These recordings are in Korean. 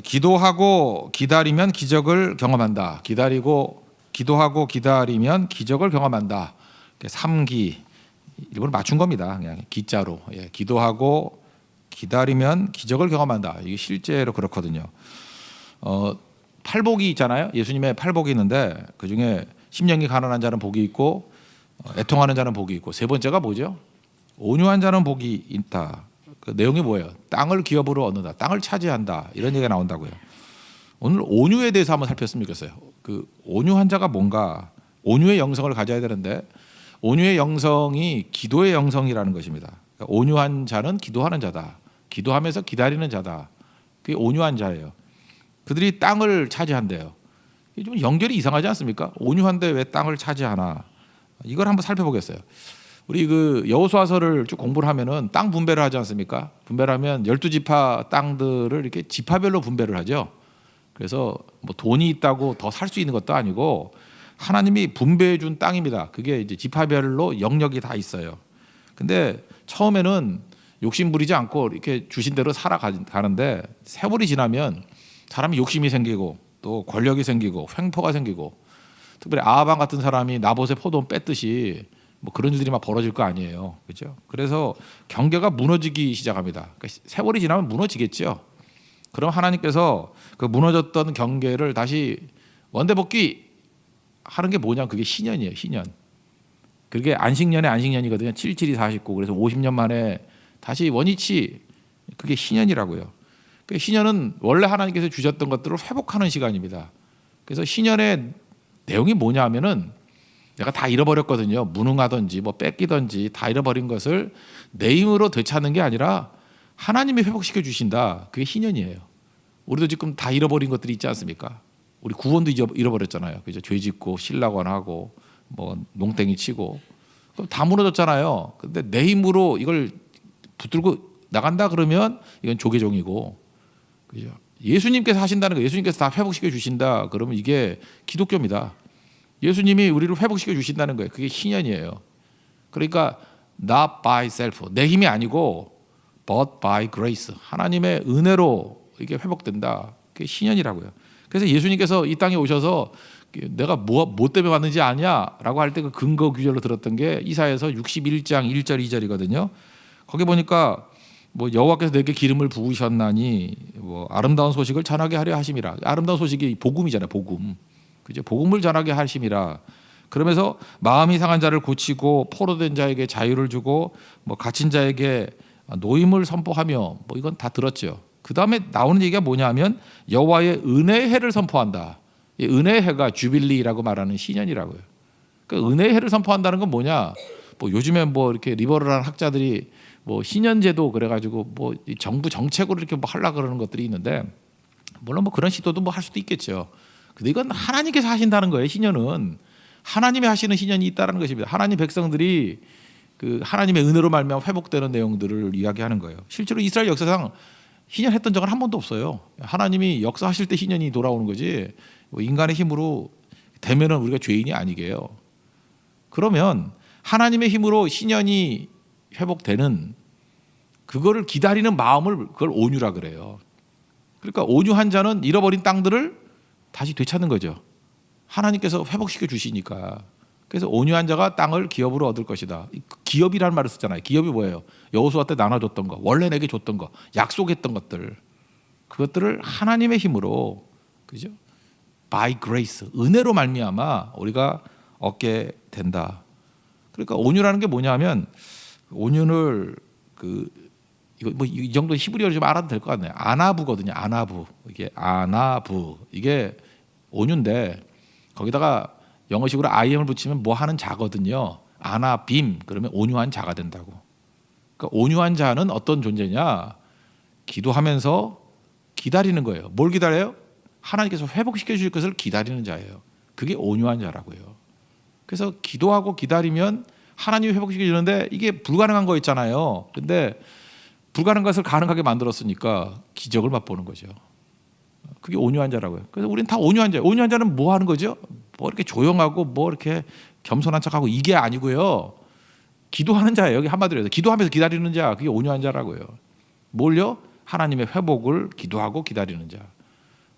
기도하고 기다리면 기적을 경험한다. 기도하고 기다리면 기적을 경험한다. 3기 일부러 맞춘 겁니다. 그냥 기자로. 기도하고 기다리면 기적을 경험한다. 이게 실제로 그렇거든요. 팔복이 있잖아요. 예수님의 팔복이 있는데 그중에 심령이 가난한 자는 복이 있고 애통하는 자는 복이 있고 세 번째가 뭐죠? 온유한 자는 복이 있다. 그 내용이 뭐예요? 땅을 기업으로 얻는다. 땅을 차지한다. 이런 얘기가 나온다고요. 오늘 온유에 대해서 한번 살폈으면 좋겠어요. 그 온유한 자가 뭔가, 온유의 영성을 가져야 되는데 온유의 영성이 기도의 영성이라는 것입니다. 그러니까 온유한 자는 기도하는 자다. 기도하면서 기다리는 자다. 그게 온유한 자예요. 그들이 땅을 차지한대요. 이게 좀 연결이 이상하지 않습니까? 온유한데 왜 땅을 차지하나? 이걸 한번 살펴보겠어요. 우리 그 여호수아서를 쭉 공부를 하면은 땅 분배를 하지 않습니까? 분배를 하면 12지파 땅들을 이렇게 지파별로 분배를 하죠. 그래서 뭐 돈이 있다고 더 살 수 있는 것도 아니고 하나님이 분배해 준 땅입니다. 그게 이제 지파별로 영역이 다 있어요. 근데 처음에는 욕심 부리지 않고 이렇게 주신 대로 살아가는데 세월이 지나면 사람이 욕심이 생기고 또 권력이 생기고 횡포가 생기고 특별히 아하방 같은 사람이 나봇의 포도원 뺐듯이 뭐 그런 일들이 막 벌어질 거 아니에요. 그렇죠? 그래서 경계가 무너지기 시작합니다. 그러니까 세월이 지나면 무너지겠죠. 그럼 하나님께서 그 무너졌던 경계를 다시 원대복귀 하는 게 뭐냐? 그게 신년이에요. 신년. 그게 안식년의 안식년이거든요. 7, 7이 49. 그래서 50년 만에 다시 원위치. 그게 신년이라고요. 그 신년은 원래 하나님께서 주셨던 것들을 회복하는 시간입니다. 그래서 신년의 내용이 뭐냐 하면은 내가 다 잃어버렸거든요. 무능하든지 뭐 뺏기든지 다 잃어버린 것을 내 힘으로 되찾는 게 아니라 하나님이 회복시켜 주신다. 그게 신년이에요. 우리도 지금 다 잃어버린 것들이 있지 않습니까? 우리 구원도 잃어버렸잖아요. 그죠? 죄 짓고 신라관 하고 뭐 농땡이 치고 그럼 다 무너졌잖아요. 근데 내 힘으로 이걸 붙들고 나간다 그러면 이건 조계종이고, 그죠? 예수님께서 하신다는 거, 예수님께서 다 회복시켜 주신다. 그러면 이게 기독교입니다. 예수님이 우리를 회복시켜 주신다는 거예요. 그게 신년이에요. 그러니까 not by self, 내 힘이 아니고 but by grace, 하나님의 은혜로 이게 회복된다. 그게 신년이라고요. 그래서 예수님께서 이 땅에 오셔서 내가 뭐 때문에 왔는지 아냐라고 할 때 그 근거 규절로 들었던 게 이사야서 61장 1절 2절이거든요. 거기 보니까 뭐 여호와께서 내게 기름을 부으셨나니 뭐 아름다운 소식을 전하게 하려 하심이라. 아름다운 소식이 복음이잖아요. 복음. 그죠? 복음을 전하게 하심이라. 그러면서 마음이 상한 자를 고치고 포로된 자에게 자유를 주고 뭐 갇힌 자에게 노임을 선포하며 뭐 이건 다 들었죠. 그 다음에 나오는 얘기가 뭐냐면 여호와의 은혜의 해를 선포한다. 이 은혜의 해가 주빌리라고 말하는 신년이라고요. 그러니까 은혜의 해를 선포한다는 건 뭐냐? 뭐 요즘에 뭐 이렇게 리버럴한 학자들이 뭐 신년제도 그래가지고 뭐 정부 정책으로 이렇게 뭐 하려 그러는 것들이 있는데 물론 뭐 그런 시도도 뭐 할 수도 있겠죠. 근데 이건 하나님께서 하신다는 거예요. 신년은 하나님이 하시는 신년이 있다는 것입니다. 하나님 백성들이 그 하나님의 은혜로 말미암아 회복되는 내용들을 이야기하는 거예요. 실제로 이스라엘 역사상 신년 했던 적은 한 번도 없어요. 하나님이 역사하실 때 신년이 돌아오는 거지 뭐 인간의 힘으로 되면은 우리가 죄인이 아니게요. 그러면 하나님의 힘으로 신년이 회복되는 그거를 기다리는 마음을 그걸 온유라 그래요. 그러니까 온유한 자는 잃어버린 땅들을 다시 되찾는 거죠. 하나님께서 회복시켜 주시니까. 그래서 온유한 자가 땅을 기업으로 얻을 것이다. 기업이라는 말을 쓰잖아요. 기업이 뭐예요? 여호수아 때 나눠줬던 거, 원래 내게 줬던 거, 약속했던 것들, 그것들을 하나님의 힘으로, 그죠? By grace, 은혜로 말미암아 우리가 얻게 된다. 그러니까 온유라는 게 뭐냐면 온유를 이거 뭐 이 정도 히브리어를 좀 알아도 될 것 같네요. 아나부거든요. 아나부. 이게 아나부. 이게 온유인데 거기다가 영어식으로 IM을 붙이면 뭐 하는 자거든요. 아나빔. 그러면 온유한 자가 된다고. 그러니까 온유한 자는 어떤 존재냐? 기도하면서 기다리는 거예요. 뭘 기다려요? 하나님께서 회복시켜 주실 것을 기다리는 자예요. 그게 온유한 자라고요. 그래서 기도하고 기다리면 하나님이 회복시켜 주는데 이게 불가능한 거 있잖아요. 근데 불가능한 것을 가능하게 만들었으니까 기적을 맛보는 거죠. 그게 온유한 자라고요. 그래서 우리는 다 온유한 자예요. 온유한 자는 뭐 하는 거죠? 뭐 이렇게 조용하고 뭐 이렇게 겸손한 척하고 이게 아니고요. 기도하는 자예요. 여기 한마디로 해서 기도하면서 기다리는 자, 그게 온유한 자라고요. 뭘요? 하나님의 회복을 기도하고 기다리는 자.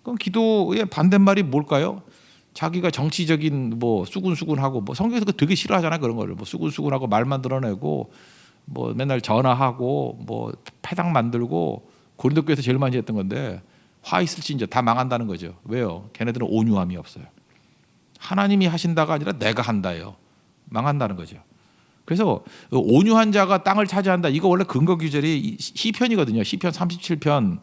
그럼 기도의 반대말이 뭘까요? 자기가 정치적인 뭐 수군수군하고 뭐 성경에서 그 되게 싫어하잖아요. 그런 거를 뭐 수군수군하고 말만 드러내고 뭐 맨날 전화하고 뭐 패당 만들고 고린도 교회에서 제일 많이 했던 건데 화 있을진저 다 망한다는 거죠. 왜요? 걔네들은 온유함이 없어요. 하나님이 하신다가 아니라 내가 한다예요. 망한다는 거죠. 그래서 온유한 자가 땅을 차지한다. 이거 원래 근거 규절이 시편이거든요. 시편 37편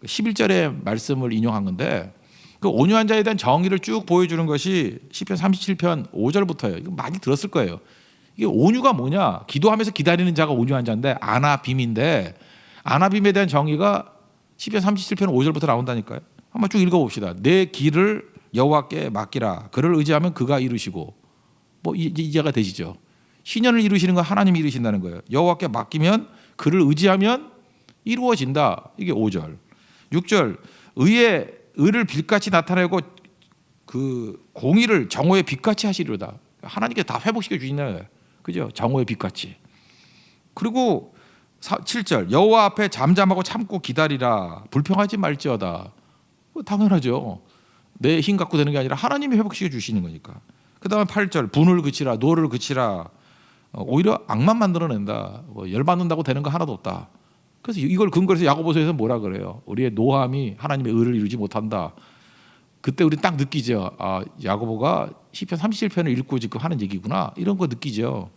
11절의 말씀을 인용한 건데 그 온유한 자에 대한 정의를 쭉 보여주는 것이 시편 37편 5절부터예요. 이거 많이 들었을 거예요. 이게 온유가 뭐냐? 기도하면서 기다리는 자가 온유한 자인데 아나빔인데 아나빔에 대한 정의가 시편 37편 5절부터 나온다니까요. 한번 쭉 읽어봅시다. 내 길을 여호와께 맡기라. 그를 의지하면 그가 이루시고 뭐 이해가 되시죠? 신년을 이루시는 건 하나님이 이루신다는 거예요. 여호와께 맡기면 그를 의지하면 이루어진다. 이게 5절. 6절 의를 빛같이 나타내고 그 공의를 정오의 빛같이 하시리로다. 하나님께 다 회복시켜 주시나요? 그죠? 정오의 빛같이. 그리고 7절 여호와 앞에 잠잠하고 참고 기다리라. 불평하지 말지어다. 당연하죠. 내 힘 갖고 되는 게 아니라 하나님이 회복시켜 주시는 거니까. 그 다음에 8절 분을 그치라 노를 그치라. 오히려 악만 만들어낸다. 뭐 열받는다고 되는 거 하나도 없다. 그래서 이걸 근거로 해서 야고보서에서 뭐라 그래요? 우리의 노함이 하나님의 의를 이루지 못한다. 그때 우리 딱 느끼죠. 아, 야고보가 시편 37편을 읽고 지금 하는 얘기구나. 이런 거 느끼죠.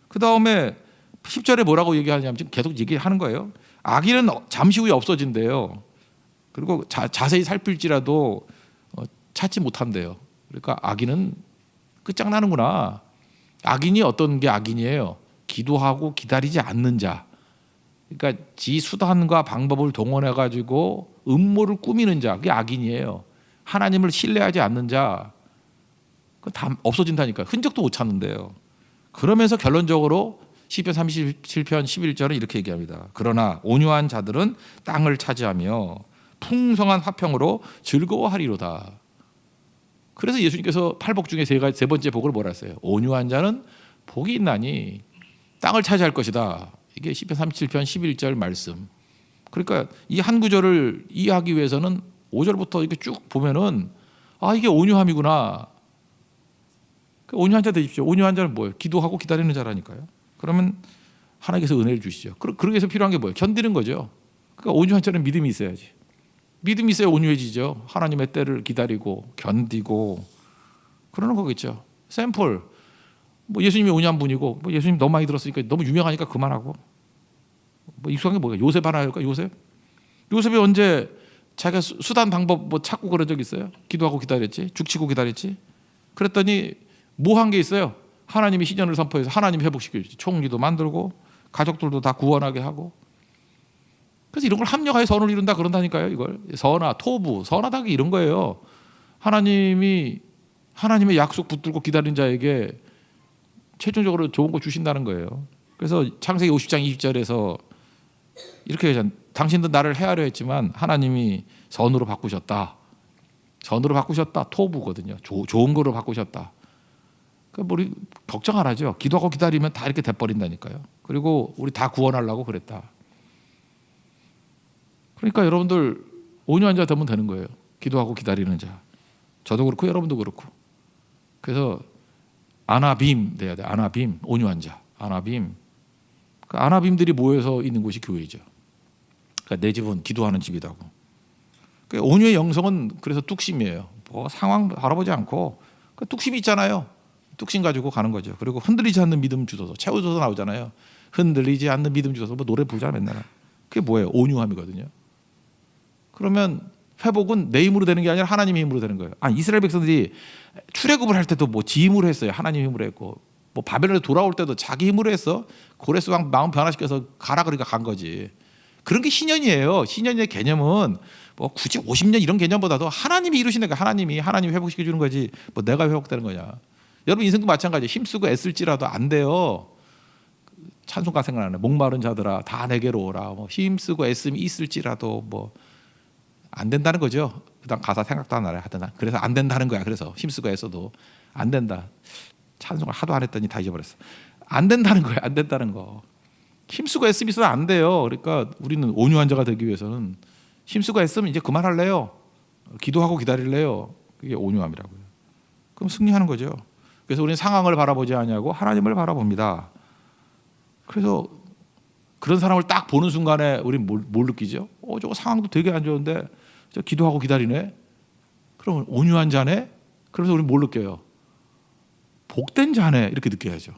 그 다음에 10절에 뭐라고 얘기하냐면 지금 계속 얘기하는 거예요. 악인은 잠시 후에 없어진대요. 그리고 자세히 살필지라도 찾지 못한대요. 그러니까 악인은 끝장나는구나. 악인이 어떤 게 악인이에요? 기도하고 기다리지 않는 자. 그러니까 지 수단과 방법을 동원해 가지고 음모를 꾸미는 자. 그게 악인이에요. 하나님을 신뢰하지 않는 자. 그 다 없어진다니까. 흔적도 못 찾는데요. 그러면서 결론적으로 시편 37편 11절은 이렇게 얘기합니다. 그러나 온유한 자들은 땅을 차지하며 풍성한 화평으로 즐거워하리로다. 그래서 예수님께서 팔복 중에 세 번째 복을 뭐라 했어요? 온유한 자는 복이 있나니 땅을 차지할 것이다. 이게 시편 37편 11절 말씀. 그러니까 이 한 구절을 이해하기 위해서는 5절부터 이렇게 쭉 보면은 아 이게 온유함이구나. 온유한 자 되십시오. 온유한 자는 뭐예요? 기도하고 기다리는 자라니까요. 그러면 하나님께서 은혜를 주시죠. 그러기 위해서 필요한 게 뭐예요? 견디는 거죠. 그러니까 온유한 자는 믿음이 있어야지. 믿음이 있어야 온유해지죠. 하나님의 때를 기다리고 견디고 그러는 거겠죠. 샘플 뭐 예수님이 온유한 분이고 뭐 예수님 너무 많이 들었으니까 너무 유명하니까 그만하고 뭐 익숙한 게 뭐야? 요셉 하나 할까? 요셉이 언제 자기가 수단 방법 뭐 찾고 그런 적 있어요? 기도하고 기다렸지, 죽치고 기다렸지. 그랬더니 뭐 한 게 있어요? 하나님이 시전을 선포해서 하나님 회복시켜주지. 총리도 만들고 가족들도 다 구원하게 하고. 그래서 이런 걸 합력하여 선을 이룬다 그런다니까요. 이걸 선하, 토부, 선하다기 이런 거예요. 하나님의 약속 붙들고 기다린 자에게 최종적으로 좋은 거 주신다는 거예요. 그래서 창세기 50장 20절에서 이렇게 얘기하잖아요. 당신도 나를 해하려 했지만 하나님이 선으로 바꾸셨다. 선으로 바꾸셨다. 토부거든요. 좋은 거로 바꾸셨다. 그러니까 우리 걱정 안 하죠. 기도하고 기다리면 다 이렇게 돼버린다니까요. 그리고 우리 다 구원하려고 그랬다. 그러니까 여러분들 온유한 자 되면 되는 거예요. 기도하고 기다리는 자. 저도 그렇고 여러분도 그렇고. 그래서 아나빔 돼야 돼. 아나빔, 온유한 자. 아나빔. 그 아나빔들이 모여서 있는 곳이 교회죠. 그러니까 내 집은 기도하는 집이라고. 그러니까 온유의 영성은 그래서 뚝심이에요. 뭐 상황 바라보지 않고 그 뚝심이 있잖아요. 뚝심 가지고 가는 거죠. 그리고 흔들리지 않는 믿음 주소서. 최우소서 나오잖아요. 흔들리지 않는 믿음 주소서. 뭐 노래 부르잖아요 맨날. 그게 뭐예요? 온유함이거든요. 그러면 회복은 내 힘으로 되는 게 아니라 하나님의 힘으로 되는 거예요. 이스라엘 백성들이 출애굽을 할 때도 뭐 지 힘으로 했어요. 하나님 힘으로 했고 뭐 바벨론에 돌아올 때도 자기 힘으로 했어. 고레스 왕 마음 변화시켜서 가라 그러니까 간 거지. 그런 게 신년이에요. 신년의 개념은 뭐 굳이 50년 이런 개념보다도 하나님이 이루시는 거야. 하나님이 회복시켜 주는 거지. 뭐 내가 회복되는 거냐. 여러분 인생도 마찬가지예요. 힘쓰고 애쓸지라도 안 돼요. 찬송가 생각나네. 목마른 자들아 다 내게로 오라. 뭐 힘쓰고 애씀이 있을지라도 뭐 안 된다는 거죠. 그다음 가사 생각도 안 나네. 하여튼 그래서 안 된다는 거야. 그래서 힘쓰고 애써도 안 된다. 찬송을 하도 안 했더니 다 잊어버렸어. 안 된다는 거야. 안 된다는 거. 힘쓰고 애쓰면 있어도 안 돼요. 그러니까 우리는 온유한 자가 되기 위해서는 힘쓰고 애쓰면 이제 그만할래요. 기도하고 기다릴래요. 그게 온유함이라고요. 그럼 승리하는 거죠. 그래서 우리는 상황을 바라보지 아니하고 하나님을 바라봅니다. 그래서 그런 사람을 딱 보는 순간에 우리는 뭘 느끼죠? 저거 상황도 되게 안 좋은데 저 기도하고 기다리네. 그러면 온유한 자네. 그래서 우리는 뭘 느껴요? 복된 자네 이렇게 느껴야죠.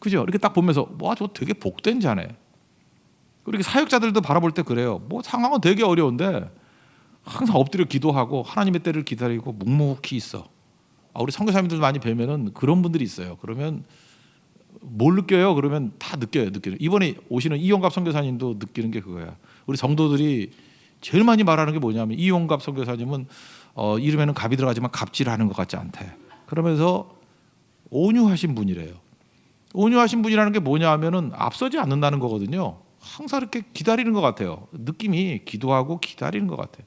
그죠? 이렇게 딱 보면서 와, 저 되게 복된 자네. 그렇게 사역자들도 바라볼 때 그래요. 뭐 상황은 되게 어려운데 항상 엎드려 기도하고 하나님의 때를 기다리고 묵묵히 있어. 우리 선교사님들 많이 뵈면은 그런 분들이 있어요. 그러면 뭘 느껴요? 그러면 다 느껴요. 이번에 오시는 이용갑 선교사님도 느끼는 게 그거야. 우리 성도들이 제일 많이 말하는 게 뭐냐면 이용갑 선교사님은 이름에는 갑이 들어가지만 갑질하는 것 같지 않대. 그러면서 온유하신 분이래요. 온유하신 분이라는 게 뭐냐 하면은 앞서지 않는다는 거거든요. 항상 이렇게 기다리는 것 같아요. 느낌이 기도하고 기다리는 것 같아요.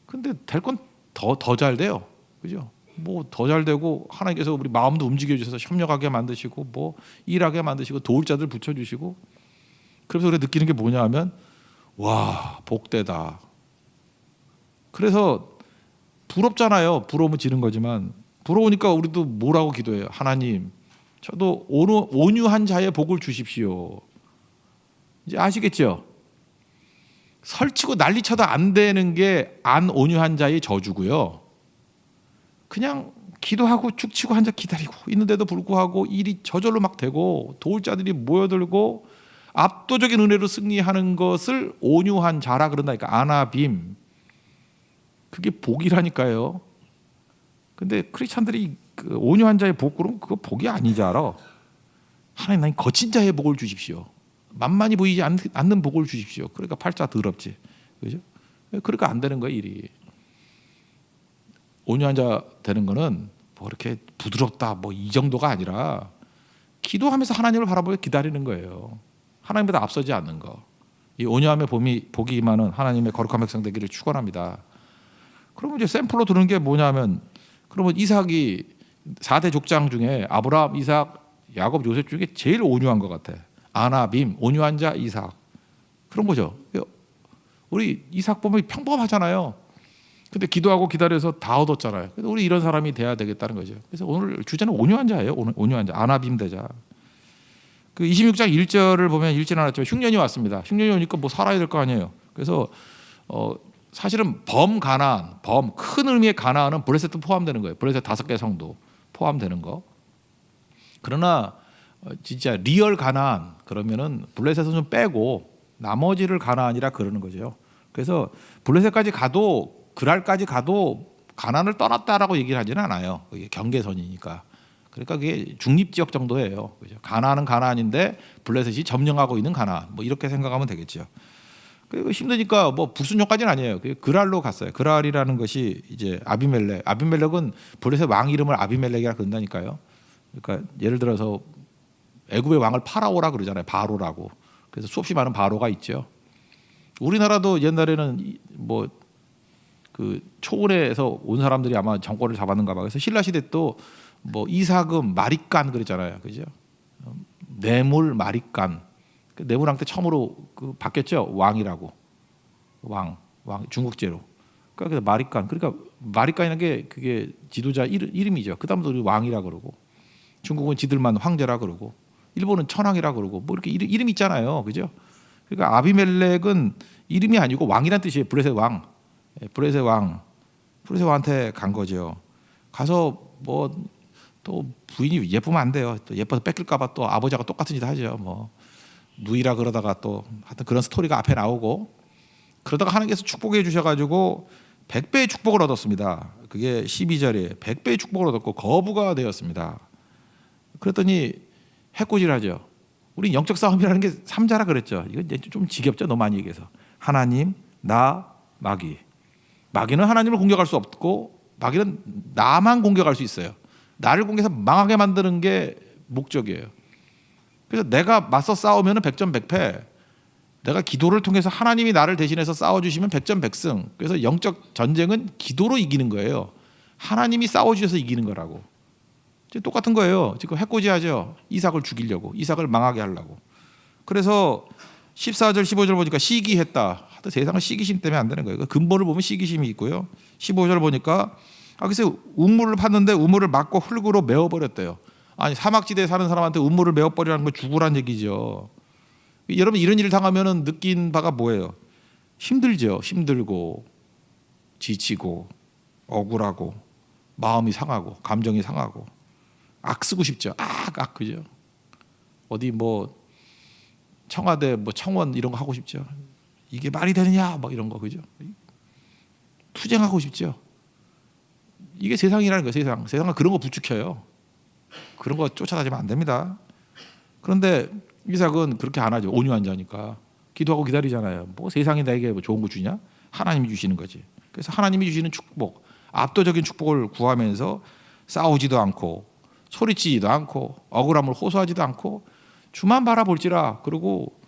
근데 될 건 더 잘 돼요. 그죠? 뭐 더 잘 되고 하나님께서 우리 마음도 움직여 주셔서 협력하게 만드시고 뭐 일하게 만드시고 도울 자들 붙여 주시고 그래서 우리가 느끼는 게 뭐냐 하면 와, 복되다. 그래서 부럽잖아요. 부러우면 지는 거지만 부러우니까 우리도 뭐라고 기도해요. 하나님, 저도 온유한 자의 복을 주십시오. 이제 아시겠죠? 설치고 난리쳐도 안 되는 게 안 온유한 자의 저주고요. 그냥 기도하고 죽치고 앉아 기다리고 있는데도 불구하고 일이 저절로 막 되고 도울 자들이 모여들고 압도적인 은혜로 승리하는 것을 온유한 자라 그런다니까. 아나빔. 그게 복이라니까요. 근데 크리스찬들이 그 온유한 자의 복 그러면 그거 복이 아니지 알아. 하나님, 난 거친 자의 복을 주십시오. 만만히 보이지 않는 복을 주십시오. 그러니까 팔자 더럽지. 그죠? 그러니까 안 되는 거야, 일이. 온유한 자 되는 거는 뭐 이렇게 부드럽다 뭐 이 정도가 아니라 기도하면서 하나님을 바라보고 기다리는 거예요. 하나님보다 앞서지 않는 거. 이 온유함의 복이 임하는 하나님의 거룩한 백성 되기를 축원합니다. 그러면 이제 샘플로 드는 게 뭐냐면 그러면 이삭이 4대 족장 중에 아브라함, 이삭, 야곱, 요셉 중에 제일 온유한 것 같아. 아나빔, 온유한 자 이삭. 그런 거죠. 우리 이삭 보면 평범하잖아요. 근데 기도하고 기다려서 다 얻었잖아요. 그래서 우리 이런 사람이 돼야 되겠다는 거죠. 그래서 오늘 주제는 온유한 자예요. 온유한 자, 아나빔 되자. 그 26장 1절을 보면 읽진 않았지만 흉년이 왔습니다. 흉년이 오니까 뭐 살아야 될 거 아니에요. 그래서 사실은 범가나안, 큰 의미의 가나안은 블레셋도 포함되는 거예요. 블레셋 5개 성도 포함되는 거. 그러나 진짜 리얼 가나안 그러면은 블레셋은 좀 빼고 나머지를 가나안이라 그러는 거죠. 그래서 블레셋까지 가도 그랄까지 가도 가나안을 떠났다라고 얘기를 하지는 않아요. 그게 경계선이니까. 그러니까 그게 중립지역 정도예요. 그죠? 가나안은 가나안인데 블레셋이 점령하고 있는 가나안. 뭐 이렇게 생각하면 되겠죠. 그리고 힘드니까 뭐 불순종까지는 아니에요. 그랄로 갔어요. 그랄이라는 것이 이제 아비멜렉은 블레셋 왕 이름을 아비멜렉이라 그런다니까요. 그러니까 예를 들어서 애굽의 왕을 파라오라 그러잖아요. 바로라고. 그래서 수없이 많은 바로가 있죠. 우리나라도 옛날에는 뭐 그 초원에서 온 사람들이 아마 정권을 잡았는가 봐. 그래서 신라 시대 또 뭐 이사금, 마릿간 그랬잖아요. 그죠? 뇌물, 마릿간. 뇌물왕 때 처음으로 그 바뀌었죠. 왕이라고. 왕 중국제로. 그러니까 마릿간. 그러니까 마릿간이라는 게 그게 지도자 이름이죠. 그다음부터 우리 왕이라 그러고. 중국은 지들만 황제라 그러고. 일본은 천황이라 그러고. 뭐 이렇게 이름 있잖아요. 그죠? 그러니까 아비멜렉은 이름이 아니고 왕이란 뜻이에요. 블레셋 왕. 블레셋 왕한테 간 거죠. 가서 뭐 또 부인이 예쁘면 안 돼요. 또 예뻐서 뺏길까봐 또 아버지하고 똑같은 짓 하죠. 뭐 누이라 그러다가 또 하여튼 그런 스토리가 앞에 나오고 그러다가 하나님께서 축복해 주셔가지고 100배의 축복을 얻었습니다. 그게 12절에 100배의 축복을 얻었고 거부가 되었습니다. 그랬더니 해코지하죠. 우리 영적 싸움이라는 게 3자라 그랬죠. 이건 좀 지겹죠. 너무 많이 얘기해서 하나님, 나, 마귀. 마귀는 하나님을 공격할 수 없고 마귀는 나만 공격할 수 있어요. 나를 공격해서 망하게 만드는 게 목적이에요. 그래서 내가 맞서 싸우면 100점 100패. 내가 기도를 통해서 하나님이 나를 대신해서 싸워주시면 100점 100승. 그래서 영적 전쟁은 기도로 이기는 거예요. 하나님이 싸워주셔서 이기는 거라고. 똑같은 거예요. 지금 해코지하죠. 이삭을 죽이려고. 이삭을 망하게 하려고. 그래서 14절 15절 보니까 시기했다. 하여튼 세상은 시기심 때문에 안 되는 거예요. 그 근본을 보면 시기심이 있고요. 15절 보니까 그래서 우물을 팠는데 우물을 막고 흙으로 메워버렸대요. 아니 사막지대에 사는 사람한테 우물을 메워버리라는 거 죽으란 얘기죠. 여러분 이런 일을 당하면 느낀 바가 뭐예요? 힘들죠. 힘들고 지치고 억울하고 마음이 상하고 감정이 상하고 악쓰고 싶죠. 그죠? 어디 뭐 청와대 뭐 청원 이런 거 하고 싶죠. 이게 말이 되느냐 막 이런 거 그죠? 투쟁하고 싶죠. 이게 세상이라는 거예요. 세상은 그런 거 부추겨요. 그런 거 쫓아다니면 안 됩니다. 그런데 이삭은 그렇게 안 하죠. 온유한 자니까 기도하고 기다리잖아요. 뭐 세상이 나에게 뭐 좋은 거 주냐? 하나님이 주시는 거지. 그래서 하나님이 주시는 축복, 압도적인 축복을 구하면서 싸우지도 않고 소리치지도 않고 억울함을 호소하지도 않고 주만 바라볼지라 그러고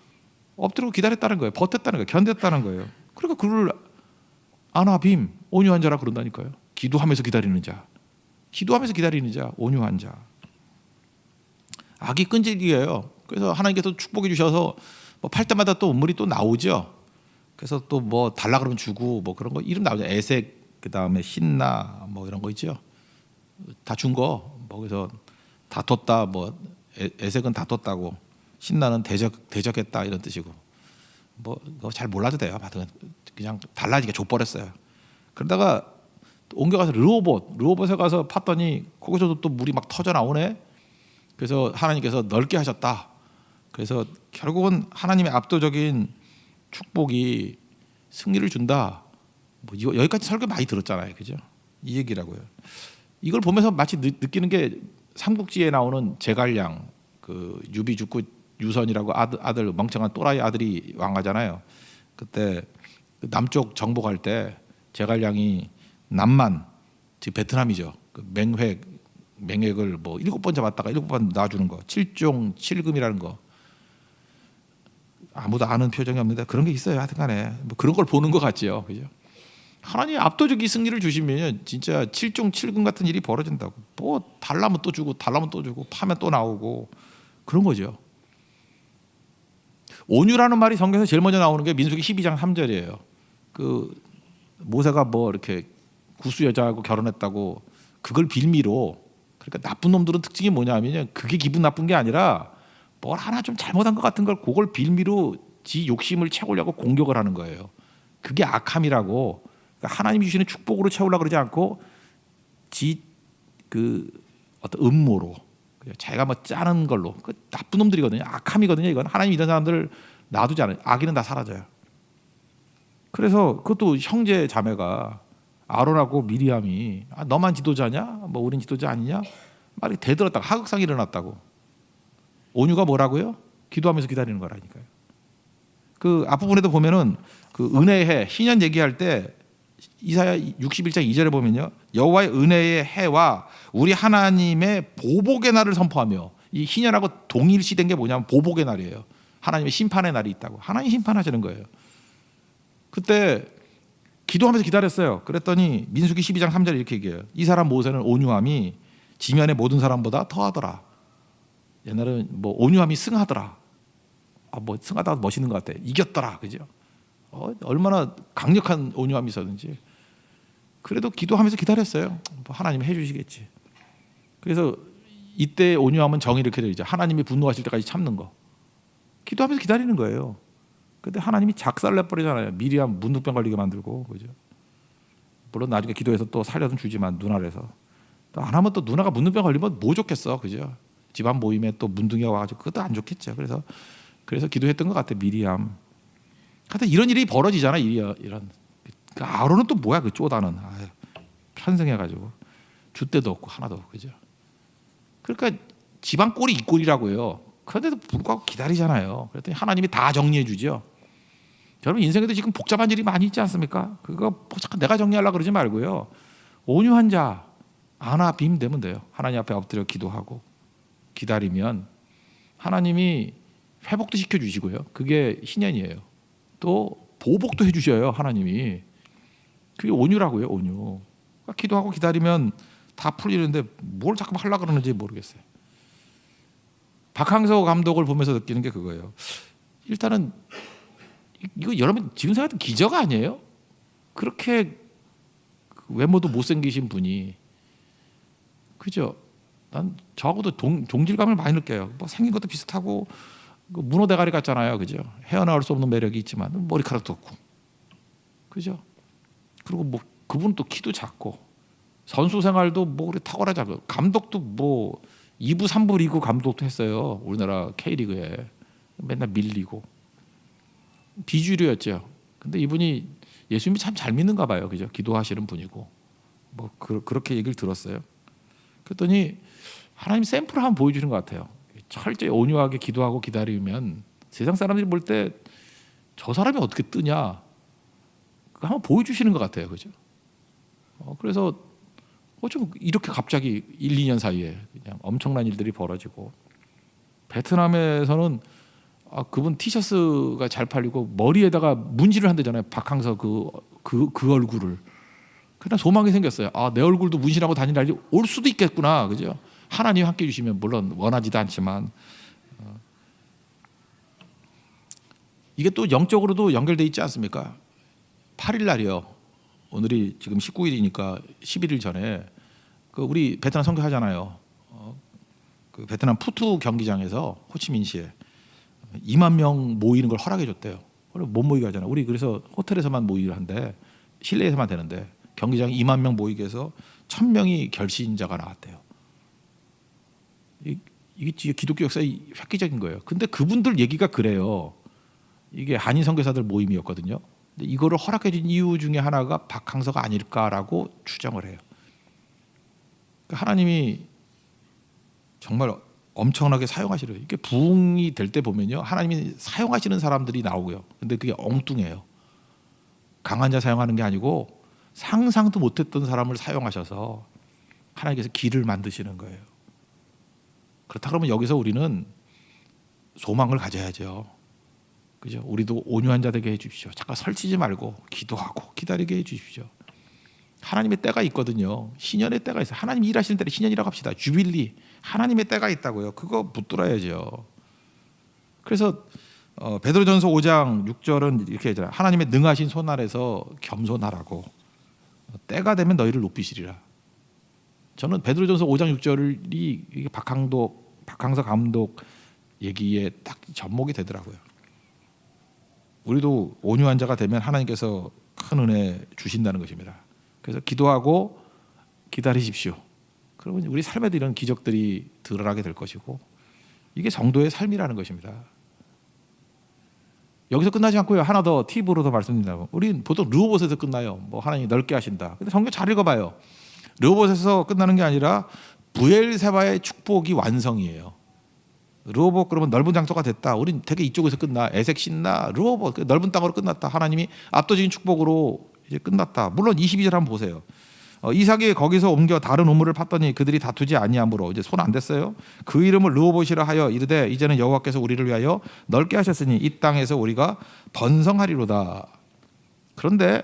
엎드리고 기다렸다는 거예요. 버텼다는 거예요. 견뎠다는 거예요. 그러니까 그를 아나빔 온유한 자라 그런다니까요. 기도하면서 기다리는 자, 기도하면서 기다리는 자, 온유한 자. 악이 끈질기예요. 그래서 하나님께서 축복해 주셔서 뭐 팔 때마다 또 운물이 또 나오죠. 그래서 또 뭐 달라 그러면 주고 뭐 그런 거 이름 나오죠. 에색 그다음에 신나 뭐 이런 거 있죠. 다 준 거. 뭐 그래서 다퉜다 뭐 에색은 다퉜다고 신나는 대적했다 이런 뜻이고 뭐 잘 몰라도 돼요. 그냥 달라지게 줘버렸어요. 그러다가 옮겨가서 르호봇에 가서 팠더니 거기서도 또 물이 막 터져 나오네. 그래서 하나님께서 넓게 하셨다. 그래서 결국은 하나님의 압도적인 축복이 승리를 준다. 뭐 이거 여기까지 설교 많이 들었잖아요, 그죠? 이 얘기라고요. 이걸 보면서 마치 느끼는 게 삼국지에 나오는 제갈량, 그 유비 죽고 유선이라고 아들 멍청한 또라이 아들이 왕하잖아요. 그때 남쪽 정복할 때 제갈량이 남만, 즉 베트남이죠. 그 맹획을 뭐 7번 잡았다가 7번 놔주는 거, 7종 7금이라는 거. 아무도 아는 표정이 없는데 그런 게 있어요. 하여튼간에 뭐 그런 걸 보는 것 같지요, 그죠? 하나님 압도적인 승리를 주시면 진짜 7종 7금 같은 일이 벌어진다고. 뭐 달라면 또 주고 달라면 또 주고 파면 또 나오고 그런 거죠. 온유라는 말이 성경에서 제일 먼저 나오는 게 민수기 12장 3절이에요. 그 모세가 뭐 이렇게 구스 여자하고 결혼했다고 그걸 빌미로, 그러니까 나쁜 놈들은 특징이 뭐냐면 그게 기분 나쁜 게 아니라 뭘 하나 좀 잘못한 것 같은 걸 그걸 빌미로 지 욕심을 채우려고 공격을 하는 거예요. 그게 악함이라고. 그러니까 하나님이 주시는 축복으로 채우려고 그러지 않고 지 그 어떤 음모로 자기가 뭐 짜는 걸로. 그 나쁜 놈들이거든요. 악함이거든요. 이건 하나님 이런 사람들 놔두지 않아요. 악인은 다 사라져요. 그래서 그것도 형제 자매가 아론하고 미리암이 너만 지도자냐? 뭐 우린 지도자 아니냐? 말이 대들었다가 하극상이 일어났다고. 온유가 뭐라고요? 기도하면서 기다리는 거라니까요. 그 앞부분에도 보면은 그 은혜의 해, 희년 얘기할 때 이사야 61장 2절에 보면요, 여호와의 은혜의 해와 우리 하나님의 보복의 날을 선포하며, 이 희년하고 동일시된 게 뭐냐면 보복의 날이에요. 하나님의 심판의 날이 있다고. 하나님 심판하시는 거예요. 그때 기도하면서 기다렸어요. 그랬더니 민수기 12장 3절에 이렇게 얘기해요. 이 사람 모세는 온유함이 지면의 모든 사람보다 더하더라. 옛날에는 뭐 온유함이 승하더라. 뭐 승하다가 멋있는 것 같아. 이겼더라, 그죠? 얼마나 강력한 온유함이 있었는지. 그래도 기도하면서 기다렸어요. 뭐 하나님이 해주시겠지. 그래서 이때 온유함은 정의 이렇게 되죠. 하나님이 분노하실 때까지 참는 거. 기도하면서 기다리는 거예요. 근데 하나님이 작살내 버리잖아요. 미리암 문둥병 걸리게 만들고, 그죠? 물론 나중에 기도해서 또 살려는 주지만 눈 아래서 또 안 하면 또 누나가 문둥병 걸리면 뭐 좋겠어, 그죠? 집안 모임에 또 문둥이가 와가지고 그것도 안 좋겠죠. 그래서 기도했던 것 같아, 미리암. 하여튼 이런 일이 벌어지잖아. 이런. 그 아론은 또 뭐야, 그 쪼다는. 편승해가지고 줏대도 없고 하나도 없고, 그죠? 그러니까 집안 꼴이 이 꼴이라고요. 그런데도 불구하고 기다리잖아요. 그랬더니 하나님이 다 정리해 주죠. 여러분 인생에도 지금 복잡한 일이 많이 있지 않습니까? 그거 잠깐 내가 정리하려고 그러지 말고요. 온유한 자, 아나빔 되면 돼요. 하나님 앞에 엎드려 기도하고 기다리면 하나님이 회복도 시켜주시고요. 그게 희년이에요. 또 보복도 해주셔요. 하나님이. 그게 온유라고요. 온유. 그러니까 기도하고 기다리면 다 풀리는데 뭘 자꾸 하려고 그러는지 모르겠어요. 박항서 감독을 보면서 느끼는 게 그거예요. 일단은 이거 여러분 지금 생각해도 기적 아니에요? 그렇게 외모도 못생기신 분이, 그죠? 난 저하고도 동질감을 많이 느껴요. 뭐 생긴 것도 비슷하고 문어 대가리 같잖아요, 그죠? 헤어나올 수 없는 매력이 있지만 머리카락도 없고, 그죠? 그리고 뭐 그분 또 키도 작고 선수 생활도 뭐 우리 탁월하지 않고, 감독도 뭐 2부 3부 리그 감독도 했어요. 우리나라 K리그에 맨날 밀리고 비주류였죠. 근데 이분이 예수님이 참 잘 믿는가 봐요, 그죠? 기도하시는 분이고 뭐 그렇게 얘기를 들었어요. 그랬더니 하나님 샘플을 한번 보여주는 것 같아요. 철저히 온유하게 기도하고 기다리면 세상 사람들이 볼 때 저 사람이 어떻게 뜨냐 그거 한번 보여주시는 것 같아요, 그죠? 그래서 좀 이렇게 갑자기 1, 2년 사이에 그냥 엄청난 일들이 벌어지고, 베트남에서는 그분 티셔츠가 잘 팔리고 머리에다가 문질을 한대잖아요. 박항서 그 얼굴을. 그냥 소망이 생겼어요. 내 얼굴도 문신하고 다니는 날이 올 수도 있겠구나, 그죠? 하나님 함께 해주시면, 물론 원하지도 않지만 이게 또 영적으로도 연결돼 있지 않습니까? 8일 날이요. 오늘이 지금 19일이니까 11일 전에 우리 베트남 선교하잖아요. 그 베트남 푸투 경기장에서 호치민시에 2만 명 모이는 걸 허락해 줬대요. 못 모이게 하잖아요. 우리 그래서 호텔에서만 모이를 한데, 실내에서만 되는데 경기장에 2만 명 모이게 해서 1,000명이 결신자가 나왔대요. 이게 기독교 역사의 획기적인 거예요. 근데 그분들 얘기가 그래요. 이게 한인 선교사들 모임이었거든요. 근데 이거를 허락해 준 이유 중에 하나가 박항서가 아닐까라고 추정을 해요. 하나님이 정말 엄청나게 사용하시래요. 이게 부흥이 될 때 보면요, 하나님이 사용하시는 사람들이 나오고요. 근데 그게 엉뚱해요. 강한 자 사용하는 게 아니고 상상도 못했던 사람을 사용하셔서 하나님께서 길을 만드시는 거예요. 그렇다 그러면 여기서 우리는 소망을 가져야죠. 그죠? 우리도 온유한 자 되게 해주십시오. 잠깐 설치지 말고 기도하고 기다리게 해주십시오. 하나님의 때가 있거든요. 신년의 때가 있어요. 하나님 일하시는 때를 신년이라고 합시다. 주빌리, 하나님의 때가 있다고요. 그거 붙들어야죠. 그래서 베드로전서 5장 6절은 이렇게 하잖아요. 하나님의 능하신 손 아래서 겸손하라고, 때가 되면 너희를 높이시리라. 저는 베드로전서 5장 6절이 박항서 감독 얘기에 딱 접목이 되더라고요. 우리도 온유한 자가 되면 하나님께서 큰 은혜 주신다는 것입니다. 그래서 기도하고 기다리십시오. 그러면 우리 삶에도 이런 기적들이 드러나게 될 것이고, 이게 성도의 삶이라는 것입니다. 여기서 끝나지 않고요. 하나 더 팁으로 더 말씀드린다면, 우린 보통 르호봇에서 끝나요. 뭐 하나님이 넓게 하신다. 근데 성경 잘 읽어봐요. 르호봇에서 끝나는 게 아니라 브엘세바의 축복이 완성이에요. 르호봇 그러면 넓은 장소가 됐다. 우린 되게 이쪽에서 끝나. 에색 신나 르호봇 넓은 땅으로 끝났다. 하나님이 압도적인 축복으로 이제 끝났다. 물론 22절 한번 보세요. 이삭이 거기서 옮겨 다른 우물을 팠더니 그들이 다투지 아니하므로 이제 손 안 댔어요. 그 이름을 르호봇이라 하여 이르되 이제는 여호와께서 우리를 위하여 넓게 하셨으니 이 땅에서 우리가 번성하리로다. 그런데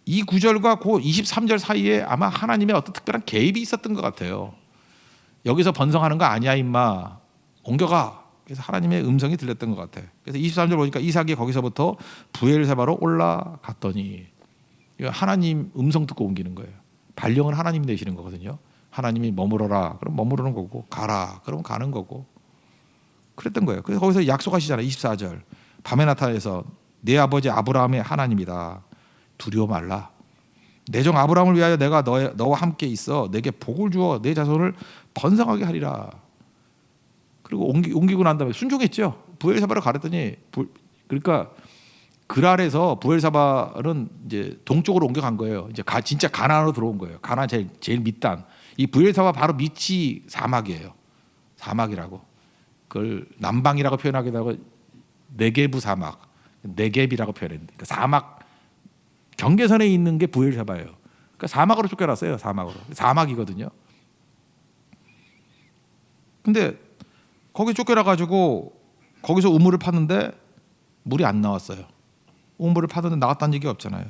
이 구절과 그 23절 사이에 아마 하나님의 어떤 특별한 개입이 있었던 것 같아요. 여기서 번성하는 거 아니야 임마, 옮겨가. 그래서 하나님의 음성이 들렸던 것 같아요. 그래서 23절 보니까 이삭이 거기서부터 브엘세바로 올라갔더니, 하나님 음성 듣고 옮기는 거예요. 발령은 하나님이 내시는 거거든요. 하나님이 머무러라 그럼 머무르는 거고, 가라 그럼 가는 거고, 그랬던 거예요. 그래서 거기서 약속하시잖아요. 24절 밤에 나타나서 내 아버지 아브라함의 하나님이다. 두려워 말라. 내 종 아브라함을 위하여 내가 너와 함께 있어 내게 복을 주어 내 자손을 번성하게 하리라. 그리고 옮기고 난 다음에 순종했죠. 브엘사바를 가랬더니, 그러니까 그랄에서 브엘사바는 이제 동쪽으로 옮겨간 거예요. 이제 진짜 가나안으로 들어온 거예요. 가나안 제일 밑단. 이 브엘사바 바로 밑이 사막이에요. 사막이라고. 그걸 남방이라고 표현하기도 하고 네게브 사막, 네겝이라고 표현했는데, 그러니까 사막 경계선에 있는 게 브엘사바예요. 그러니까 사막으로 쫓겨났어요. 사막이거든요. 근데 거기 쫓겨나 가지고 거기서 우물을 팠는데 물이 안 나왔어요. 우물을 파는데 나갔다는 얘기 없잖아요.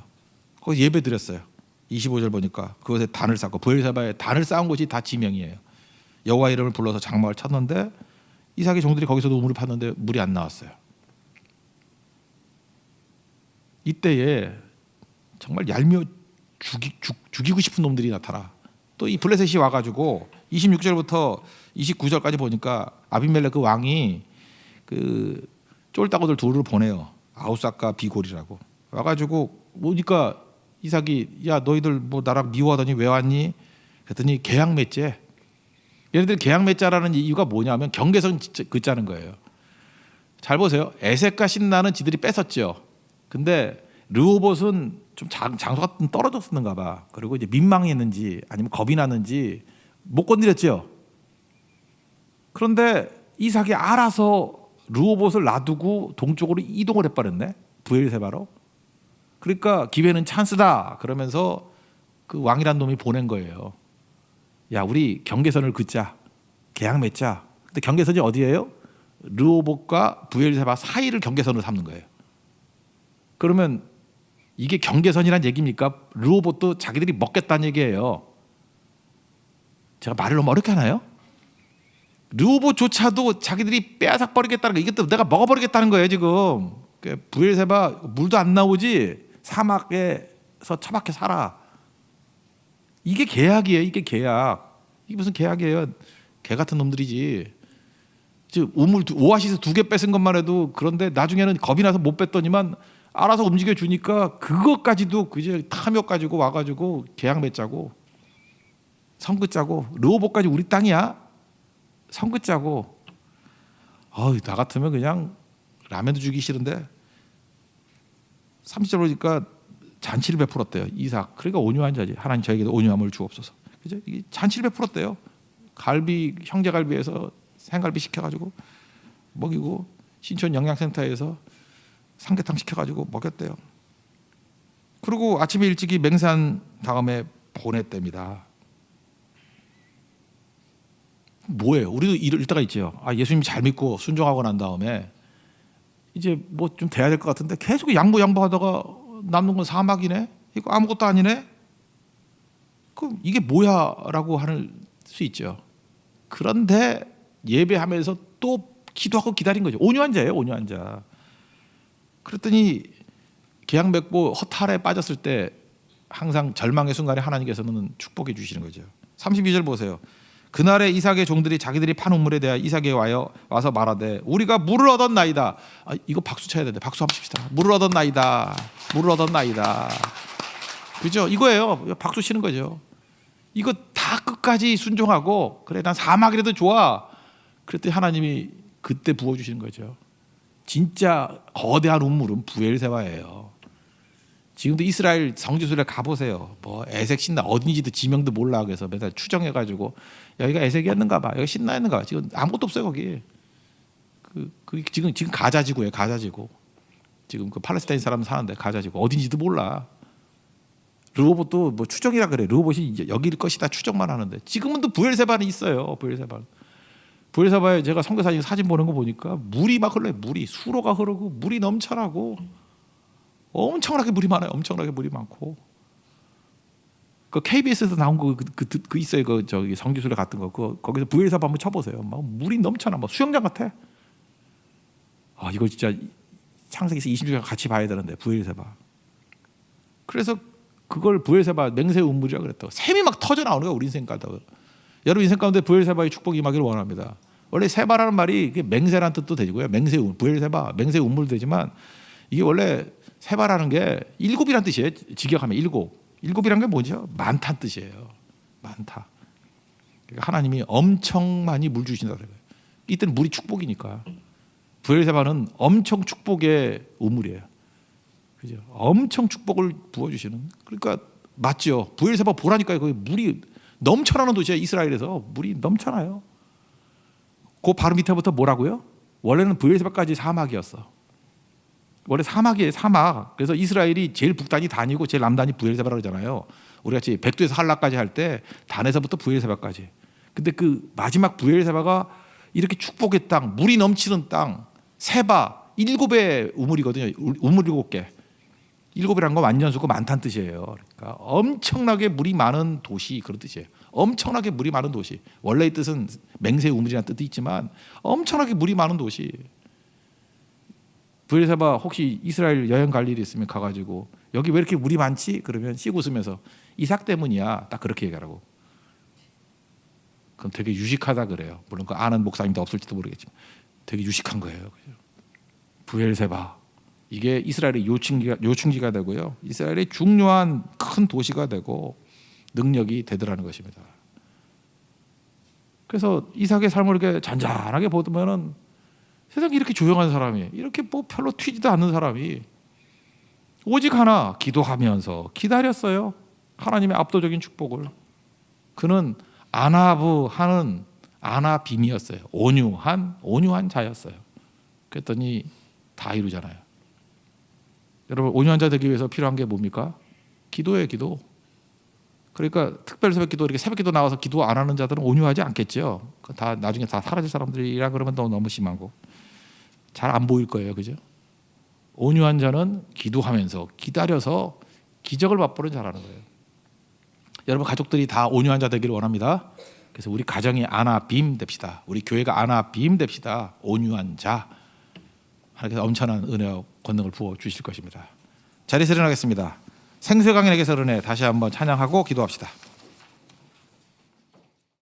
거기 예배 드렸어요. 25절 보니까 그것에 단을 쌓고, 브엘세바에 단을 쌓은 곳이 다 지명이에요. 여호와 이름을 불러서 장막을 쳤는데 이삭의 종들이 거기서도 우물을 팠는데 물이 안 나왔어요. 이때에 정말 얄미워 죽이고 싶은 놈들이 나타나. 또 이 블레셋이 와가지고 26절부터 29절까지 보니까 아비멜렉 그 왕이 그 쫄따구들 둘을 보내요. 아우삭과 비골이라고 와가지고 보니까 이삭이 야 너희들 뭐 나랑 미워하더니 왜 왔니? 그랬더니 계약 맺재. 얘네들 계약 맺자라는 이유가 뭐냐면 경계선 긋자는 거예요. 잘 보세요. 에색과 신나는 지들이 뺏었죠. 근데 르호봇은 좀 장소가 좀 떨어졌었는가 봐. 그리고 이제 민망했는지 아니면 겁이 났는지 못 건드렸죠. 그런데 이삭이 알아서 르호봇을 놔두고 동쪽으로 이동을 해버렸네. 브엘세바로. 그러니까 기회는 찬스다 그러면서 그 왕이란 놈이 보낸 거예요. 야 우리 경계선을 긋자. 계약 맺자. 근데 경계선이 어디예요? 르호봇과 브엘세바 사이를 경계선으로 삼는 거예요. 그러면 이게 경계선이란 얘기입니까? 르호봇도 자기들이 먹겠다는 얘기예요. 제가 말을 너무 어렵게 하나요? 르호봇조차도 자기들이 빼앗아 버리겠다는 거, 이게 또 내가 먹어버리겠다는 거예요 지금. 브엘세바 물도 안 나오지, 사막에서 처박혀 살아. 이게 계약이에요. 이게 계약. 이게 무슨 계약이에요? 개 같은 놈들이지. 즉 우물 오아시스 2개 뺏은 것만 해도 그런데 나중에는 겁이 나서 못 뺐더니만 알아서 움직여 주니까 그것까지도 그제 탐욕 가지고 와가지고 계약 맺자고 선 긋자고. 르호봇까지 우리 땅이야. 선 긋자고. 나 같으면 그냥 라면도 주기 싫은데 30절 보니까 잔치를 베풀었대요. 이삭. 그러니까 온유한 자지. 하나님 저에게도 온유함을 주옵소서. 그죠? 이게 잔치를 베풀었대요. 갈비, 형제갈비에서 생갈비 시켜가지고 먹이고, 신촌 영양센터에서 삼계탕 시켜가지고 먹였대요. 그리고 아침에 일찍이 맹세한 다음에 보냈답니다. 뭐예요? 우리도 이럴 때가 있죠. 예수님 잘 믿고 순종하고 난 다음에 이제 뭐 좀 돼야 될 것 같은데 계속 양보하다가 남는 건 사막이네. 이거 아무것도 아니네. 그럼 이게 뭐야라고 할 수 있죠. 그런데 예배하면서 또 기도하고 기다린 거죠. 온유한 자예요. 온유한 자. 그랬더니 계약 맺고 허탈에 빠졌을 때 항상 절망의 순간에 하나님께서는 축복해 주시는 거죠. 32절 보세요. 그날에 이삭의 종들이 자기들이 판 우물에 대하여 이삭에게 와서 말하되 우리가 물을 얻었나이다. 이거 박수 쳐야 되는데 박수 한번 칩시다. 물을 얻었나이다. 물을 얻었나이다. 그죠? 이거예요. 박수 치는 거죠. 이거 다 끝까지 순종하고 그래 난 사막이라도 좋아. 그랬더니 하나님이 그때 부어주시는 거죠. 진짜 거대한 우물은 브엘세바예요. 지금도 이스라엘 성지순례 가보세요. 뭐 에색 신나 어딘지도 지명도 몰라. 그래서 맨날 추정해가지고 여기가 에색이었는가 봐, 여기 신나였는가 봐. 지금 아무것도 없어요 거기. 지금 가자지구예요. 가자지구. 지금 그 팔레스타인 사람 사는데 가자지구 어딘지도 몰라. 르호봇도 뭐 추정이라 그래. 르호봇이 여기일 것이다 추정만 하는데 지금은 또 브엘세바는 있어요. 브엘세바에 제가 선교사님 사진 보는 거 보니까 물이 막 흘러요. 물이 수로가 흐르고 물이 넘쳐나고 엄청나게 물이 많아요. 엄청나게 물이 많고. 그 KBS에서 나온 거 그 있어요. 그 저기 성지순례 같은 거. 거기서 브엘세바 한번 쳐보세요. 막 물이 넘쳐나. 막 수영장 같아. 이거 진짜 창세기에서 20절 같이 봐야 되는데 브엘세바. 그래서 그걸 브엘세바 맹세 우물이라고 그랬다고. 샘이 막 터져 나오는 거야 우리 인생 가운데. 여러분 인생 가운데 브엘세바의 축복이 임하기를 원합니다. 원래 세바라는 말이 맹세라는 뜻도 되고요. 맹세 우물, 브엘세바, 맹세 우물 되지만 이게 원래 세바라는 게 일곱이란 뜻이에요. 직역하면 일곱이란 게 뭐죠? 많다는 뜻이에요. 많다. 그러니까 하나님이 엄청 많이 물 주신다 그래요. 이때는 물이 축복이니까. 브엘세바는 엄청 축복의 우물이에요. 그죠? 엄청 축복을 부어주시는. 그러니까 맞죠. 브엘세바 보라니까요. 거기 물이 넘쳐나는 도시야. 이스라엘에서 물이 넘쳐나요. 그 바로 밑에부터 뭐라고요? 원래는 브엘세바까지 사막이었어. 원래 사막이에요. 사막. 그래서 이스라엘이 제일 북단이 단이고 제일 남단이 브엘세바라고 그러잖아요. 우리 같이 백두에서 할라까지 할 때 단에서부터 브엘세바까지. 근데 그 마지막 브엘세바가 이렇게 축복의 땅, 물이 넘치는 땅, 세바 7의 우물이거든요. 우물 7개. 일곱이라는 건 완전수고 많다는 뜻이에요. 그러니까 엄청나게 물이 많은 도시 그런 뜻이에요. 엄청나게 물이 많은 도시. 원래의 뜻은 맹세우물이라는 뜻도 있지만 엄청나게 물이 많은 도시. 브엘세바 혹시 이스라엘 여행 갈 일이 있으면 가가지고 여기 왜 이렇게 물이 많지? 그러면 씩 웃으면서 이삭 때문이야. 딱 그렇게 얘기하라고. 그럼 되게 유식하다 그래요. 물론 그 아는 목사님도 없을지도 모르겠지만 되게 유식한 거예요. 브엘세바. 이게 이스라엘의 요충지가 되고요. 이스라엘의 중요한 큰 도시가 되고 능력이 되더라는 것입니다. 그래서 이삭의 삶을 이렇게 잔잔하게 보면은 세상에 이렇게 조용한 사람이, 이렇게 뭐 별로 튀지도 않는 사람이 오직 하나 기도하면서 기다렸어요. 하나님의 압도적인 축복을. 그는 아나브 하는 아나빔이었어요. 온유한 자였어요. 그랬더니 다 이루잖아요. 여러분, 온유한 자 되기 위해서 필요한 게 뭡니까? 기도예요, 기도. 그러니까 특별 새벽 기도, 이렇게 새벽 기도 나와서 기도 안 하는 자들은 온유하지 않겠죠. 다 나중에 다 사라질 사람들이라 그러면 너무 심하고 잘 안 보일 거예요, 그죠? 온유한 자는 기도하면서 기다려서 기적을 맛보는 자라는 거예요. 여러분, 가족들이 다 온유한 자 되기를 원합니다. 그래서 우리 가정이 아나빔 됩시다. 우리 교회가 아나빔 됩시다. 온유한 자. 하나님께서 엄청난 은혜와 권능을 부어 주실 것입니다. 자리에서 일어나겠습니다. 생수의 강인에게서 은혜 다시 한번 찬양하고 기도합시다.